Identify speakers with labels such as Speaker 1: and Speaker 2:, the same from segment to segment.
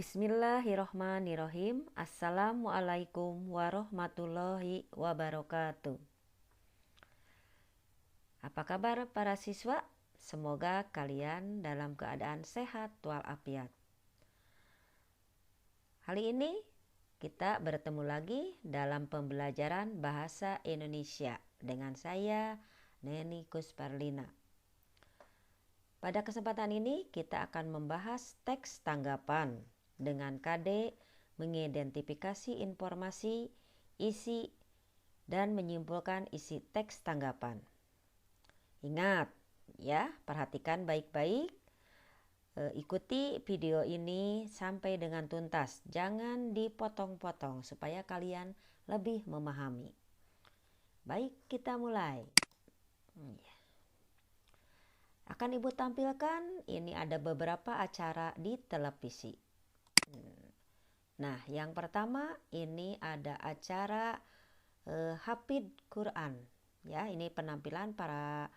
Speaker 1: Bismillahirrohmanirrohim. Assalamualaikum warahmatullahi wabarakatuh. Apa kabar para siswa? Semoga kalian dalam keadaan sehat walafiat. Kali ini kita bertemu lagi dalam pembelajaran bahasa Indonesia dengan saya, Neni Kusparlina. Pada kesempatan ini kita akan membahas teks tanggapan dengan KD mengidentifikasi informasi, isi, dan menyimpulkan isi teks tanggapan. Ingat ya, perhatikan baik-baik, ikuti video ini sampai dengan tuntas. Jangan dipotong-potong supaya kalian lebih memahami. Baik, kita mulai. Akan Ibu tampilkan, ini ada beberapa acara di televisi. Nah, yang pertama ini ada acara Hafidz Quran. Ya, ini penampilan para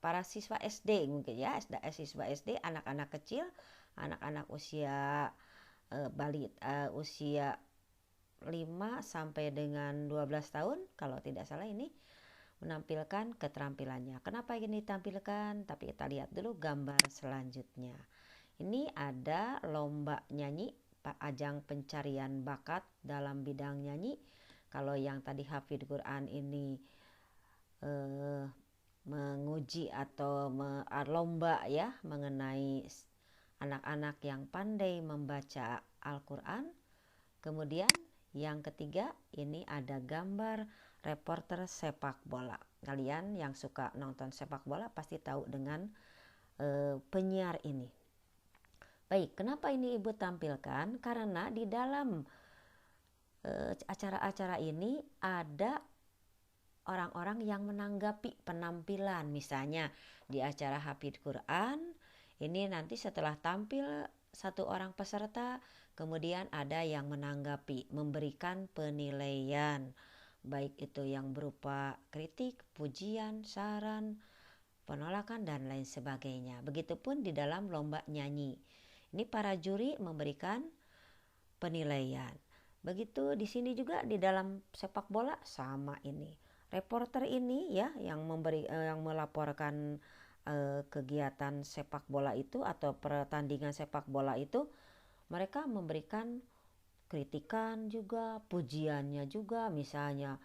Speaker 1: para siswa SD mungkin ya, siswa SD, anak-anak kecil, anak-anak usia usia 5 sampai dengan 12 tahun kalau tidak salah, ini menampilkan keterampilannya. Kenapa ini ditampilkan? Tapi kita lihat dulu gambar selanjutnya. Ini ada lomba nyanyi, ajang pencarian bakat dalam bidang nyanyi. Kalau yang tadi Hafidz Quran ini menguji atau lomba ya mengenai anak-anak yang pandai membaca Al-Quran. Kemudian yang ketiga ini ada gambar reporter sepak bola. Kalian yang suka nonton sepak bola pasti tahu dengan penyiar ini. Baik, kenapa ini Ibu tampilkan? Karena di dalam acara-acara ini ada orang-orang yang menanggapi penampilan. Misalnya di acara Hafidz Quran, ini nanti setelah tampil satu orang peserta, kemudian ada yang menanggapi, memberikan penilaian, baik itu yang berupa kritik, pujian, saran, penolakan, dan lain sebagainya. Begitupun di dalam lomba nyanyi. Ini para juri memberikan penilaian. Begitu di sini juga di dalam sepak bola sama ini. Reporter ini ya yang melaporkan kegiatan sepak bola itu atau pertandingan sepak bola itu, mereka memberikan kritikan juga, pujiannya juga, misalnya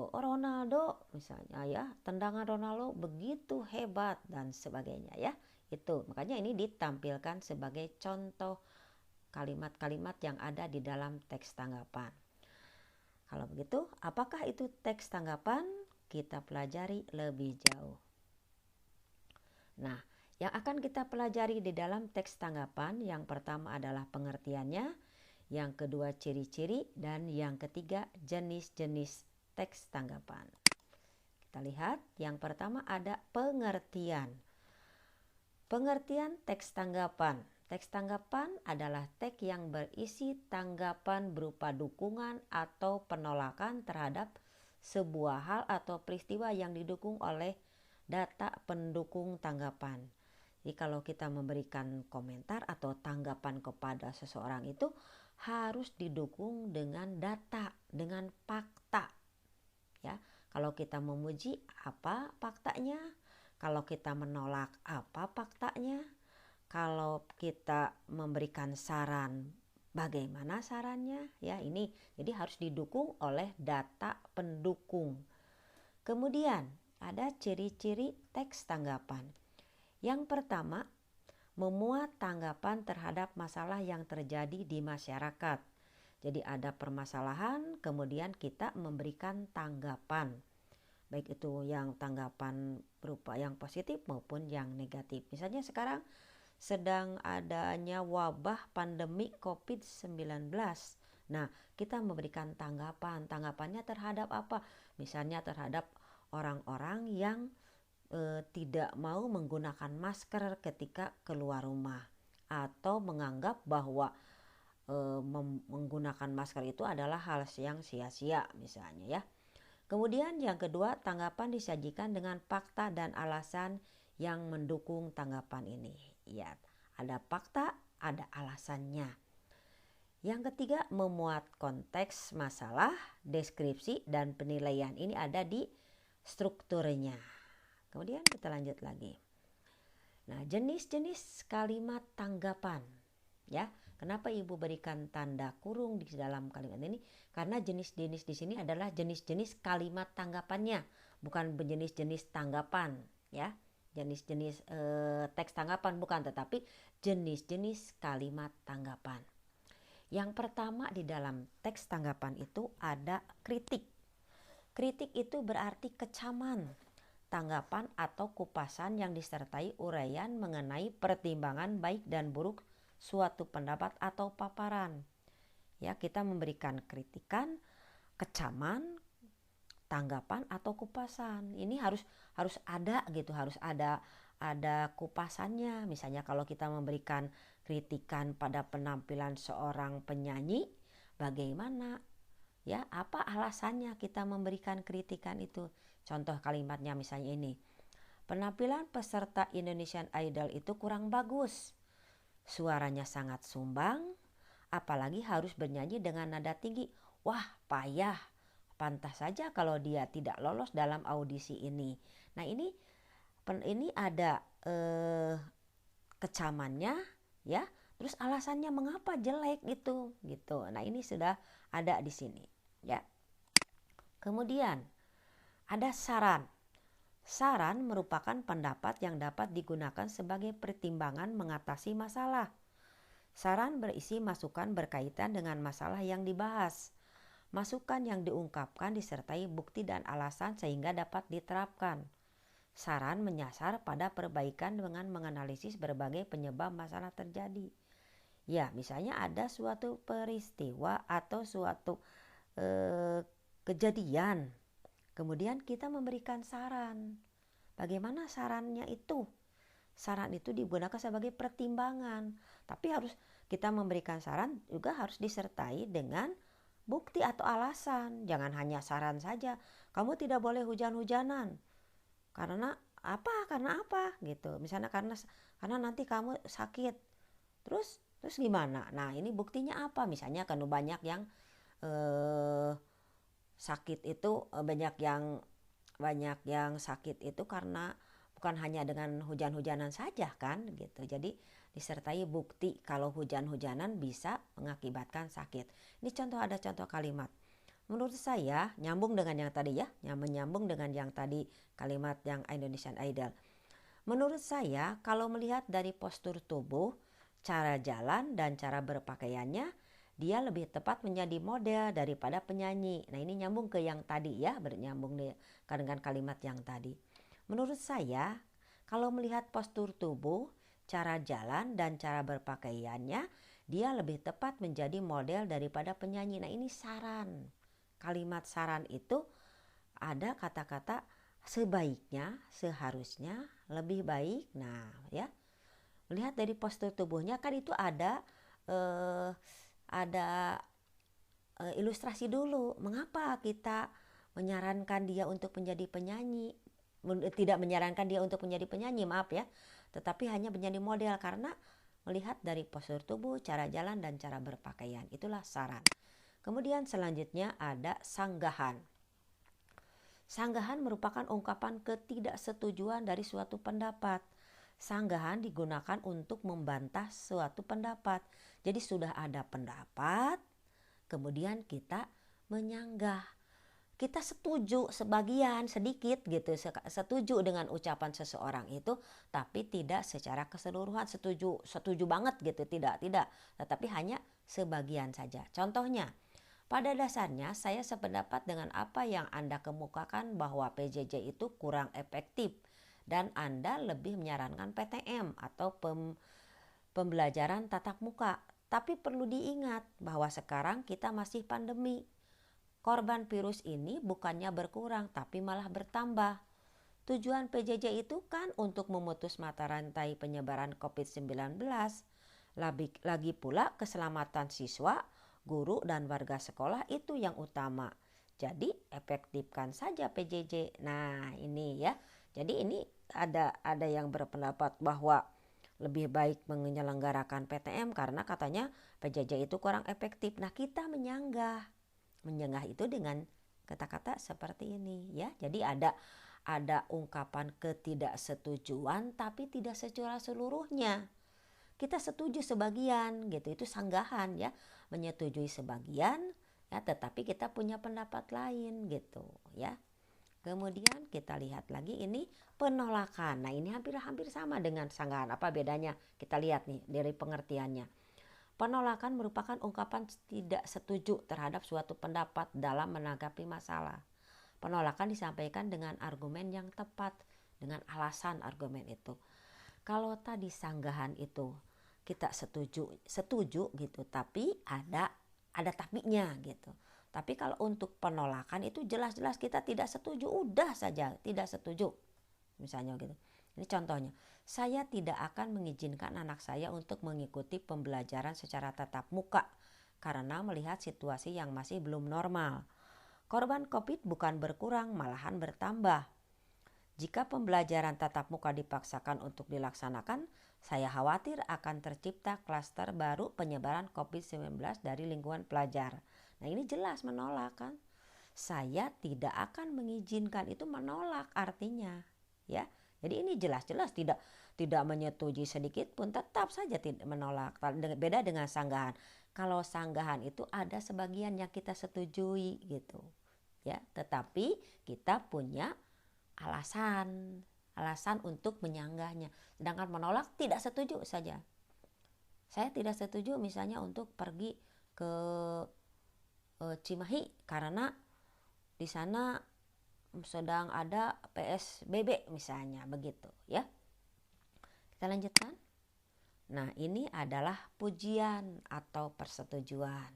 Speaker 1: Ronaldo misalnya ya, tendangan Ronaldo begitu hebat dan sebagainya ya. Itu makanya ini ditampilkan sebagai contoh kalimat-kalimat yang ada di dalam teks tanggapan. Kalau begitu, apakah itu teks tanggapan? Kita pelajari lebih jauh. Nah, yang akan kita pelajari di dalam teks tanggapan, yang pertama adalah pengertiannya, yang kedua ciri-ciri, dan yang ketiga jenis-jenis teks tanggapan. Kita lihat, yang pertama ada pengertian. Pengertian teks tanggapan. Teks tanggapan adalah teks yang berisi tanggapan berupa dukungan atau penolakan terhadap sebuah hal atau peristiwa yang didukung oleh data pendukung tanggapan. Jadi kalau kita memberikan komentar atau tanggapan kepada seseorang itu harus didukung dengan data, dengan fakta. Ya, kalau kita memuji, apa faktanya? Kalau kita menolak, apa faktanya? Kalau kita memberikan saran, bagaimana sarannya? Ya, ini jadi harus didukung oleh data pendukung. Kemudian ada ciri-ciri teks tanggapan. Yang pertama, memuat tanggapan terhadap masalah yang terjadi di masyarakat. Jadi ada permasalahan, kemudian kita memberikan tanggapan. Baik itu yang tanggapan berupa yang positif maupun yang negatif. Misalnya sekarang sedang adanya wabah pandemi COVID-19. Nah, kita memberikan tanggapan. Tanggapannya terhadap apa? Misalnya terhadap orang-orang yang tidak mau menggunakan masker ketika keluar rumah, atau menganggap bahwa menggunakan masker itu adalah hal yang sia-sia misalnya ya. Kemudian yang kedua, tanggapan disajikan dengan fakta dan alasan yang mendukung tanggapan ini. Ya, ada fakta, ada alasannya. Yang ketiga, memuat konteks masalah, deskripsi, dan penilaian. Ini ada di strukturnya. Kemudian kita lanjut lagi. Nah, jenis-jenis kalimat tanggapan. Ya, kenapa Ibu berikan tanda kurung di dalam kalimat ini? Karena jenis-jenis di sini adalah jenis-jenis kalimat tanggapannya, bukan jenis-jenis tanggapan, ya. Jenis-jenis teks tanggapan bukan, tetapi jenis-jenis kalimat tanggapan. Yang pertama di dalam teks tanggapan itu ada kritik. Kritik itu berarti kecaman, tanggapan atau kupasan yang disertai uraian mengenai pertimbangan baik dan buruk suatu pendapat atau paparan. Ya, kita memberikan kritikan, kecaman, tanggapan atau kupasan. Ini harus ada gitu, harus ada kupasannya. Misalnya kalau kita memberikan kritikan pada penampilan seorang penyanyi, bagaimana? Ya, apa alasannya kita memberikan kritikan itu? Contoh kalimatnya misalnya ini. Penampilan peserta Indonesian Idol itu kurang bagus. Suaranya sangat sumbang, apalagi harus bernyanyi dengan nada tinggi. Wah, payah. Pantas saja kalau dia tidak lolos dalam audisi ini. Nah, ini ada kecamannya, ya. Terus alasannya mengapa jelek gitu. Nah, ini sudah ada di sini, ya. Kemudian ada saran. Saran merupakan pendapat yang dapat digunakan sebagai pertimbangan mengatasi masalah. Saran berisi masukan berkaitan dengan masalah yang dibahas. Masukan yang diungkapkan disertai bukti dan alasan sehingga dapat diterapkan. Saran menyasar pada perbaikan dengan menganalisis berbagai penyebab masalah terjadi. Ya, misalnya ada suatu peristiwa atau suatu kejadian. Kemudian kita memberikan saran. Bagaimana sarannya itu? Saran itu digunakan sebagai pertimbangan. Tapi harus kita memberikan saran juga harus disertai dengan bukti atau alasan. Jangan hanya saran saja. Kamu tidak boleh hujan-hujanan. Karena apa gitu. Misalnya karena nanti kamu sakit. Terus gimana? Nah, ini buktinya apa? Misalnya karena banyak yang sakit itu banyak yang sakit itu karena bukan hanya dengan hujan-hujanan saja kan gitu. Jadi disertai bukti kalau hujan-hujanan bisa mengakibatkan sakit. Ini ada contoh kalimat. Menurut saya nyambung dengan yang tadi ya, menyambung dengan yang tadi kalimat yang Indonesian Idol. Menurut saya kalau melihat dari postur tubuh, cara jalan dan cara berpakaiannya, dia lebih tepat menjadi model daripada penyanyi. Nah, ini nyambung ke yang tadi ya, bernyambung dengan kalimat yang tadi. Menurut saya kalau melihat postur tubuh, cara jalan dan cara berpakaiannya, dia lebih tepat menjadi model daripada penyanyi. Nah, ini saran. Kalimat saran itu ada kata-kata sebaiknya, seharusnya, lebih baik. Nah, ya. Melihat dari postur tubuhnya kan itu ada ilustrasi dulu. Mengapa kita menyarankan dia untuk menjadi penyanyi? Tidak menyarankan dia untuk menjadi penyanyi, maaf ya. Tetapi hanya menjadi model karena melihat dari postur tubuh, cara jalan dan cara berpakaian. Itulah saran. Kemudian selanjutnya ada sanggahan. Sanggahan merupakan ungkapan ketidaksetujuan dari suatu pendapat. Sanggahan digunakan untuk membantah suatu pendapat. Jadi sudah ada pendapat, kemudian kita menyanggah. Kita setuju sebagian, sedikit gitu, setuju dengan ucapan seseorang itu, tapi tidak secara keseluruhan setuju banget gitu, tidak, tetapi hanya sebagian saja. Contohnya, pada dasarnya saya sependapat dengan apa yang Anda kemukakan bahwa PJJ itu kurang efektif dan Anda lebih menyarankan PTM atau pembelajaran tatap muka. Tapi perlu diingat bahwa sekarang kita masih pandemi. Korban virus ini bukannya berkurang tapi malah bertambah. Tujuan PJJ itu kan untuk memutus mata rantai penyebaran COVID-19. Lagi pula keselamatan siswa, guru dan warga sekolah itu yang utama. Jadi efektifkan saja PJJ. Nah, ini ya. Jadi ini ada yang berpendapat bahwa lebih baik menyelenggarakan PTM karena katanya PJJ itu kurang efektif. Nah, kita menyanggah itu dengan kata-kata seperti ini ya. Jadi ada ungkapan ketidaksetujuan tapi tidak secara seluruhnya. Kita setuju sebagian gitu, itu sanggahan ya, menyetujui sebagian ya, tetapi kita punya pendapat lain gitu ya. Kemudian kita lihat lagi ini penolakan. Nah, ini hampir sama dengan sanggahan. Apa bedanya? Kita lihat nih dari pengertiannya. Penolakan merupakan ungkapan tidak setuju terhadap suatu pendapat dalam menanggapi masalah. Penolakan disampaikan dengan argumen yang tepat, dengan alasan argumen itu. Kalau tadi sanggahan itu kita setuju gitu, tapi ada tapinya gitu. Tapi kalau untuk penolakan itu jelas-jelas kita tidak setuju, udah saja tidak setuju. Misalnya gitu. Ini contohnya, saya tidak akan mengizinkan anak saya untuk mengikuti pembelajaran secara tatap muka karena melihat situasi yang masih belum normal. Korban COVID bukan berkurang, malahan bertambah. Jika pembelajaran tatap muka dipaksakan untuk dilaksanakan, saya khawatir akan tercipta klaster baru penyebaran COVID-19 dari lingkungan pelajar. Nah, ini jelas menolak kan. Saya tidak akan mengizinkan, itu menolak artinya ya. Jadi ini jelas-jelas tidak menyetujui sedikit pun, tetap saja tidak menolak. Beda dengan sanggahan. Kalau sanggahan itu ada sebagian yang kita setujui gitu ya, tetapi kita punya alasan untuk menyanggahnya. Sedangkan menolak tidak setuju saja. Saya tidak setuju misalnya untuk pergi ke Cimahi karena di sana sedang ada PSBB misalnya begitu ya. Kita lanjutkan. Nah, ini adalah pujian atau persetujuan.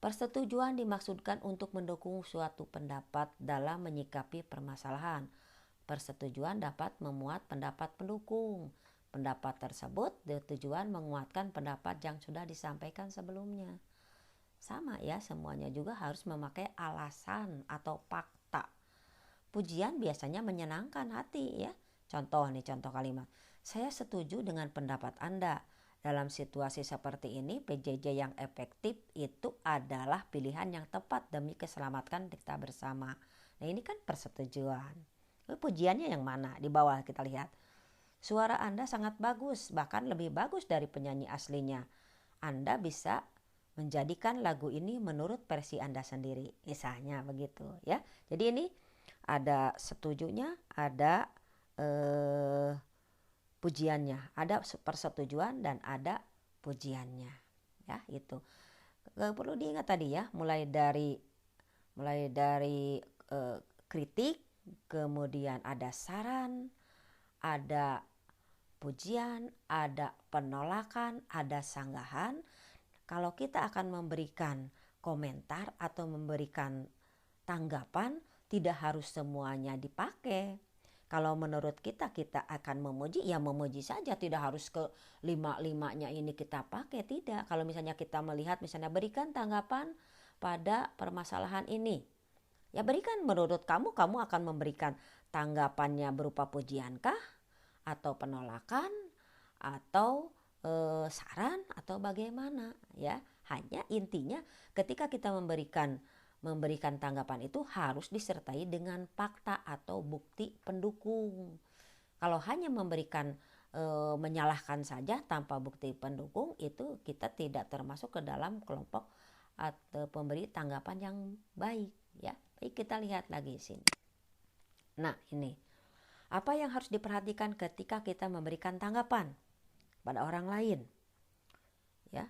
Speaker 1: Persetujuan dimaksudkan untuk mendukung suatu pendapat dalam menyikapi permasalahan. Persetujuan dapat memuat pendapat pendukung. Pendapat tersebut bertujuan menguatkan pendapat yang sudah disampaikan sebelumnya. Sama ya, semuanya juga harus memakai alasan atau fakta. Pujian biasanya menyenangkan hati ya. Contoh kalimat. Saya setuju dengan pendapat Anda. Dalam situasi seperti ini, PJJ yang efektif itu adalah pilihan yang tepat demi keselamatan kita bersama. Nah, ini kan persetujuan. Pujiannya yang mana? Di bawah kita lihat. Suara Anda sangat bagus, bahkan lebih bagus dari penyanyi aslinya. Anda bisa menjadikan lagu ini menurut versi Anda sendiri. Misalnya begitu ya. Jadi ini ada setujunya, ada pujiannya, ada persetujuan dan ada pujiannya. Ya, itu. Perlu diingat tadi ya, mulai dari kritik, kemudian ada saran, ada pujian, ada penolakan, ada sanggahan. Kalau kita akan memberikan komentar atau memberikan tanggapan, tidak harus semuanya dipakai. Kalau menurut kita akan memuji, ya memuji saja, tidak harus ke lima-limanya ini kita pakai, tidak. Kalau misalnya kita melihat, misalnya berikan tanggapan pada permasalahan ini. Ya berikan, menurut kamu akan memberikan tanggapannya berupa pujiankah? Atau penolakan? Atau saran? Atau bagaimana? Ya, hanya intinya ketika kita memberikan tanggapan itu harus disertai dengan fakta atau bukti pendukung. Kalau hanya memberikan menyalahkan saja tanpa bukti pendukung, itu kita tidak termasuk ke dalam kelompok atau pemberi tanggapan yang baik ya. Baik, kita lihat lagi sini. Nah, ini apa yang harus diperhatikan ketika kita memberikan tanggapan pada orang lain ya.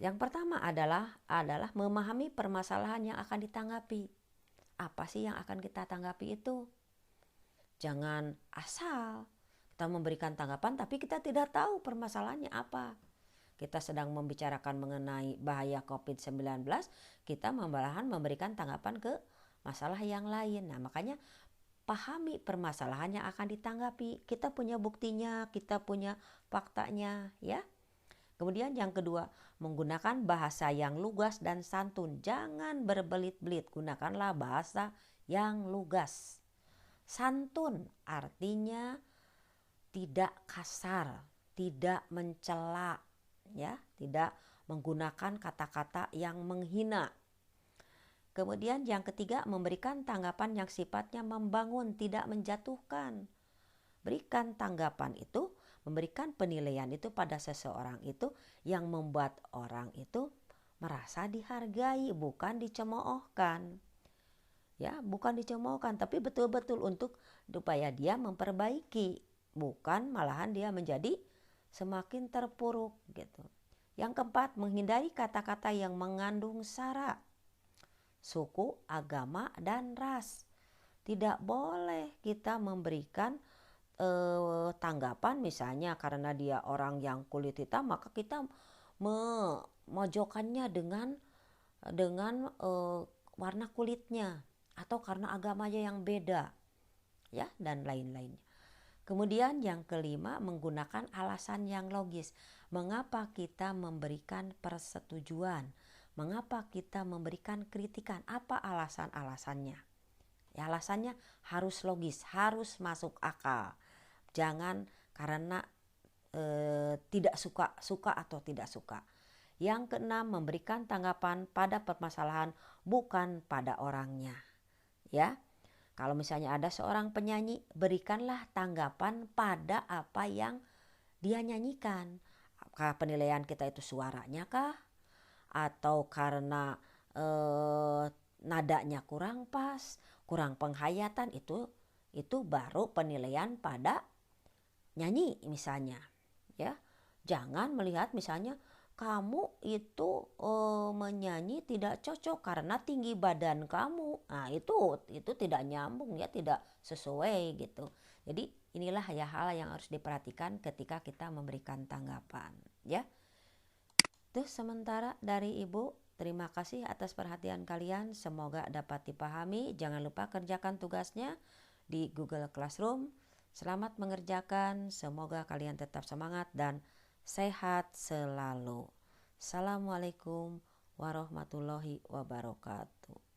Speaker 1: Yang pertama adalah memahami permasalahan yang akan ditanggapi. Apa sih yang akan kita tanggapi itu? Jangan asal kita memberikan tanggapan tapi kita tidak tahu permasalahannya apa. Kita sedang membicarakan mengenai bahaya COVID-19, kita malahan memberikan tanggapan ke masalah yang lain. Nah, makanya pahami permasalahan yang akan ditanggapi. Kita punya buktinya, kita punya faktanya ya. Kemudian yang kedua, menggunakan bahasa yang lugas dan santun. Jangan berbelit-belit, gunakanlah bahasa yang lugas. Santun artinya tidak kasar, tidak mencela, ya, tidak menggunakan kata-kata yang menghina. Kemudian yang ketiga, memberikan tanggapan yang sifatnya membangun, tidak menjatuhkan. Berikan tanggapan itu, memberikan penilaian itu pada seseorang itu yang membuat orang itu merasa dihargai, bukan dicemoohkan. Ya, bukan dicemoohkan, tapi betul-betul untuk supaya dia memperbaiki, bukan malahan dia menjadi semakin terpuruk gitu. Yang keempat, menghindari kata-kata yang mengandung sara, suku, agama, dan ras. Tidak boleh kita memberikan tanggapan misalnya karena dia orang yang kulit hitam, maka kita memojokkannya dengan warna kulitnya atau karena agamanya yang beda, ya, dan lain-lainnya. Kemudian yang kelima, menggunakan alasan yang logis. Mengapa kita memberikan persetujuan? Mengapa kita memberikan kritikan? Apa alasan-alasannya? Ya, alasannya harus logis, harus masuk akal. Jangan karena tidak suka atau tidak suka. Yang keenam, memberikan tanggapan pada permasalahan, bukan pada orangnya. Ya, kalau misalnya ada seorang penyanyi, berikanlah tanggapan pada apa yang dia nyanyikan. Apakah penilaian kita itu suaranya kah? Atau karena nadanya kurang pas, kurang penghayatan, itu baru penilaian pada nyanyi misalnya. Ya, jangan melihat misalnya kamu itu menyanyi tidak cocok karena tinggi badan kamu. Nah, itu tidak nyambung, ya, tidak sesuai gitu. Jadi inilah ya hal yang harus diperhatikan ketika kita memberikan tanggapan, ya. Itu sementara dari Ibu. Terima kasih atas perhatian kalian. Semoga dapat dipahami. Jangan lupa kerjakan tugasnya di Google Classroom. Selamat mengerjakan. Semoga kalian tetap semangat dan sehat selalu. Assalamualaikum warahmatullahi wabarakatuh.